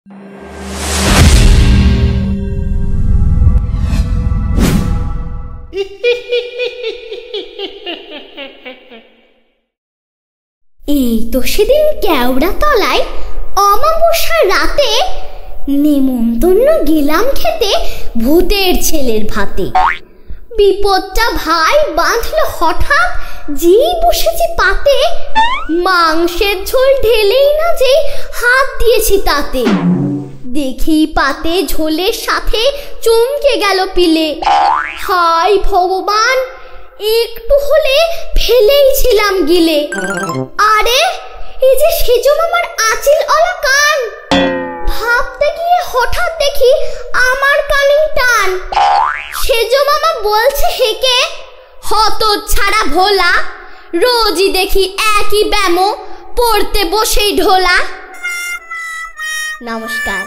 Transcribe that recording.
এই তো সেদিন কেওড়া তলায় অমাবস্যার রাতে নেমন্তন্ন গেলাম খেতে ভূতের ছেলের ভাতে। বিপদটা ভাই বাঁধল হঠাৎ, যেই বসেছি পাতে, মাংসের ঝোল ঢেলেই না যে হাত দিয়েছি তাতে। দেখি পাতে ঝোলের সাথে চমকে গেল পিলে। হায় ভগবান, একটু হলে ফেলেই ছিলাম গিলে। আরে এই যে সেজো মামার আঁচিল অলা কান, ভাবতে গিয়ে হঠাৎ দেখি আমার কানে টান। সেজো মামা বলছে হেকে, হত ছাড়া ভোলা, রোজই দেখি একই ব্যামো, পড়তে বসেই ঢোলা। নমস্কার।